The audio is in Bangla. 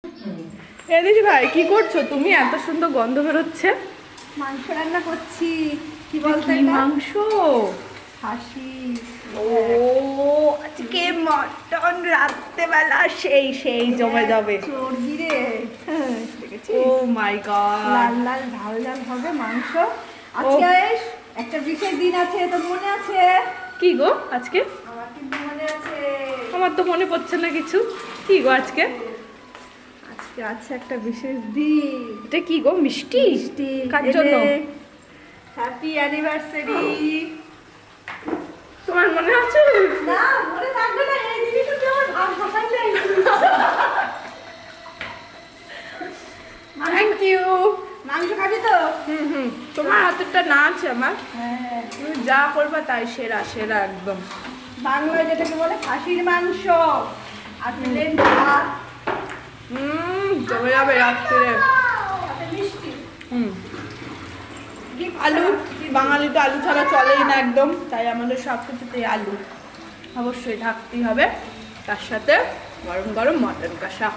দিদি ভাই কি করছো তুমি? এত সুন্দর গন্ধ বেরোচ্ছে। মাংস রান্না করছি। কি বলতো কি এটা? মাংস? খাসি। ও আজকে মটন রাত্রেবেলা সেই সেই জমে যাবে। চর্বি রে, দেখেছিস? ও মাই গড, লাল লাল ঝাল ঝাল হবে মাংস। আজকে একটা বিশেষ দিন আছে, তো মনে আছে? কি গো আজকে? আমার কিন্তু মনে আছে। আমার তো মনে পড়ছে না কিছু। কি গো আজকে? আজকে আছে একটা বিশেষ দিন। এটা কি গো? মিষ্টি? মিষ্টি। কার জন্য? Happy anniversary. তোমার মনে আছে? না, মনে থাকবে না। এই দিনই তো আমার ভাত ভাসাইতে। Thank you. মাংস খাবি তো? হুম, তোমার হাতেরটা না আছে আমার। হ্যাঁ, তুমি যা করবা তাই সেরা সেরা একদম। বাংলায় যেটাকে বলে খাসির মাংস আর প্লেন ভাত জমে যাবে রাত্রে। সাথে মিষ্টি। আলু, বাঙালি তো আলু ছাড়া চলেই না একদম, তাই আমাদের সব কিছুতেই আলু অবশ্যই থাকতেই হবে। তার সাথে গরম গরম মটন কষা।